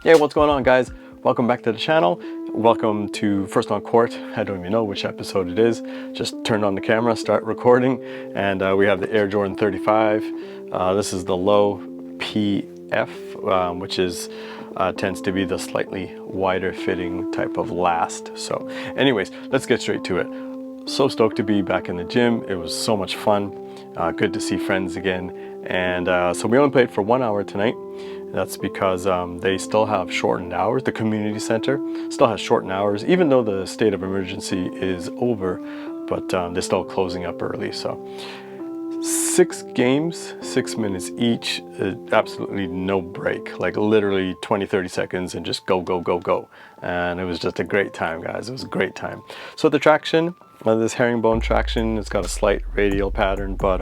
Hey, what's going on, guys? Welcome back to the channel. Welcome to First on Court. I don't even know which episode it is. Just turned on the camera, start recording, and we have the Air Jordan 35. This is the low PF, which is tends to be the slightly wider fitting type of last. So anyways, let's get straight to it. So stoked to be back in the gym. It was so much fun. Good to see friends again. And so we only played for 1 hour tonight. That's because they still have shortened hours. The community center still has shortened hours, even though the state of emergency is over, but they're still closing up early. So 6 games, 6 minutes each, absolutely no break, like literally 20-30 seconds and just go, go, go, go. And it was just a great time, guys. It was a great time. So the traction, this herringbone traction, it's got a slight radial pattern, but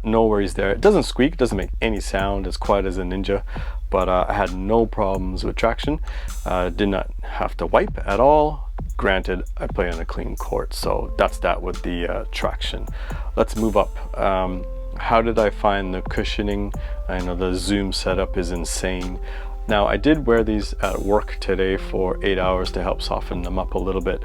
no worries there. It doesn't squeak, doesn't make any sound, as quiet as a ninja, but I had no problems with traction. Did not have to wipe at all. Granted, I play on a clean court, so that's that with the traction. Let's move up. How did I find the cushioning? I know the zoom setup is insane. Now, I did wear these at work today for 8 hours to help soften them up a little bit.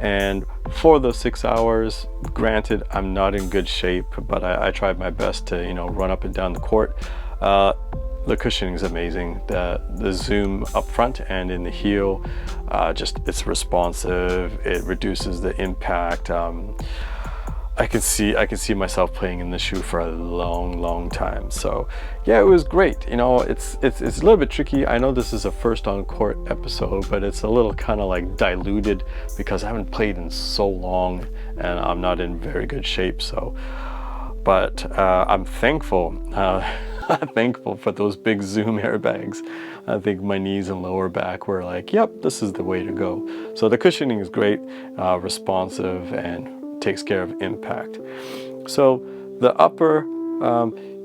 And for those 6 hours, granted, I'm not in good shape, but I tried my best to, run up and down the court. The cushioning is amazing. The zoom up front and in the heel, it's responsive. It reduces the impact. I can see myself playing in the shoe for a long time. So yeah, it was great. It's a little bit tricky. I know this is a first on court episode, but it's a little kind of like diluted because I haven't played in so long and I'm not in very good shape. So, but I'm thankful. Thankful for those big zoom airbags. I think my knees and lower back were like, yep, this is the way to go. So the cushioning is great, responsive, and takes care of impact. So the upper,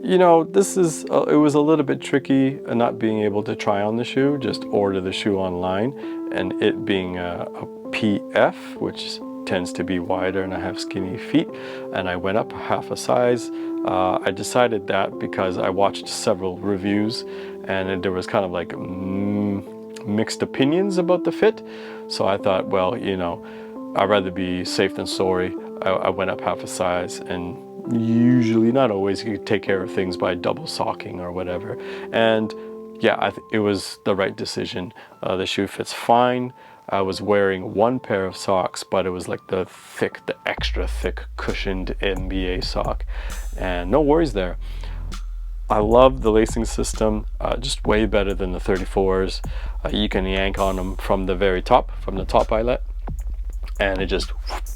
it was a little bit tricky not being able to try on the shoe, just order the shoe online, and it being a PF, which tends to be wider, and I have skinny feet, and I went up half a size. I decided that because I watched several reviews and there was kind of like mixed opinions about the fit. So I thought, well, I'd rather be safe than sorry. I went up half a size, and usually, not always, you can take care of things by double socking or whatever. And yeah, it was the right decision. The shoe fits fine. I was wearing one pair of socks, but it was like the extra thick cushioned NBA sock, and no worries there. I love the lacing system, just way better than the 34s. You can yank on them from the very top, from the top eyelet, and it just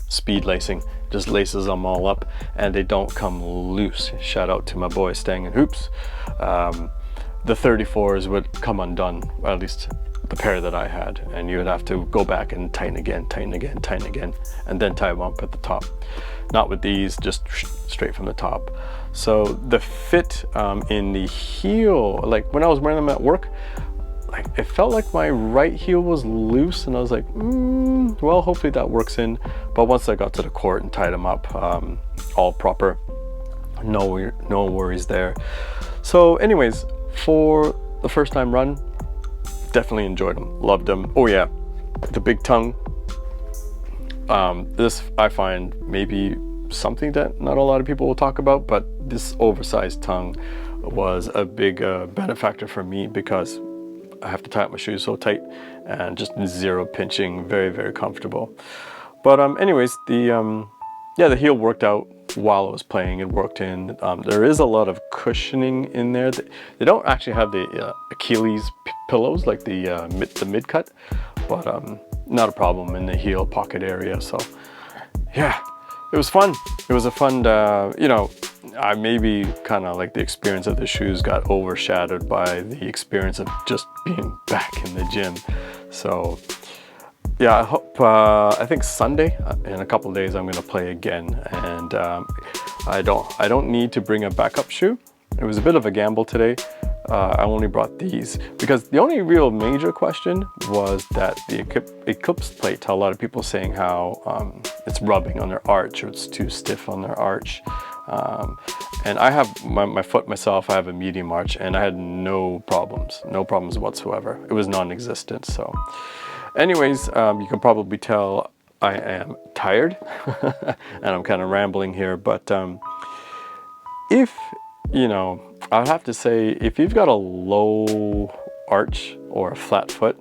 speed lacing, just laces them all up, and they don't come loose. Shout out to my boy Stang and Hoops. The 34s would come undone, or at least the pair that I had, and you would have to go back and tighten again, and then tie them up at the top. Not with these, just straight from the top. So the fit in the heel, like when I was wearing them at work, it felt like my right heel was loose, and I was like, well, hopefully that works in. But once I got to the court and tied them up all proper, no worries there. So anyways, for the first time run, definitely enjoyed them, loved them. Oh yeah, the big tongue. This I find maybe something that not a lot of people will talk about, but this oversized tongue was a big benefactor for me because I have to tie up my shoes so tight, and just zero pinching, very comfortable. But anyways, the heel worked out while I was playing. It worked in. There is a lot of cushioning in there. They don't actually have the Achilles pillows like the mid cut, but not a problem in the heel pocket area. So yeah, it was fun. It was a fun, I maybe kind of like the experience of the shoes got overshadowed by the experience of just being back in the gym. So yeah, I hope, I think Sunday, in a couple of days, I'm gonna play again. And I don't need to bring a backup shoe. It was a bit of a gamble today. I only brought these because the only real major question was that the Eclipse plate, a lot of people saying how it's rubbing on their arch, or it's too stiff on their arch. And I have my foot myself, I have a medium arch, and I had no problems whatsoever. It was non-existent. So anyways, you can probably tell I am tired and I'm kind of rambling here, but if, you know, I would have to say, if you've got a low arch or a flat foot,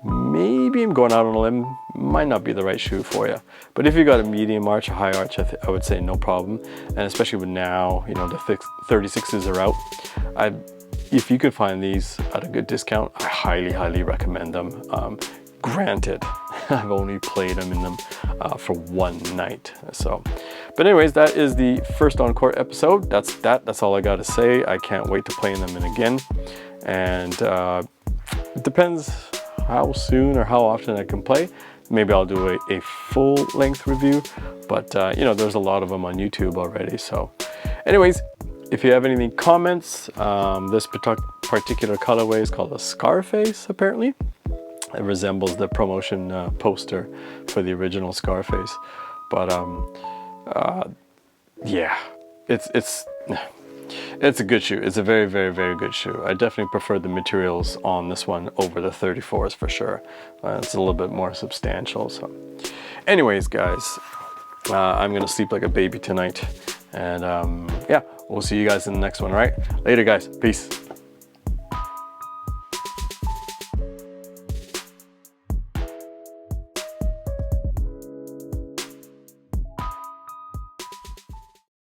maybe I'm going out on a limb, might not be the right shoe for you. But if you've got a medium arch, a high arch, I would say no problem. And especially with now, you know, the 36s are out. If you could find these at a good discount, I highly recommend them. Granted, I've only played them in them for one night. So, but anyways, that is the first on court episode. That's all I got to say. I can't wait to play in them again. And it depends how soon or how often I can play. Maybe I'll do a full length review, but you know, there's a lot of them on YouTube already. So anyways, if you have any comments, this particular colorway is called a Scarface, apparently. It resembles the promotion poster for the original Scarface. But yeah, it's a good shoe. It's a very good shoe. I definitely prefer the materials on this one over the 34s for sure. It's a little bit more substantial. So anyways, guys, I'm gonna sleep like a baby tonight, and yeah, we'll see you guys in the next one. All right, later guys, peace.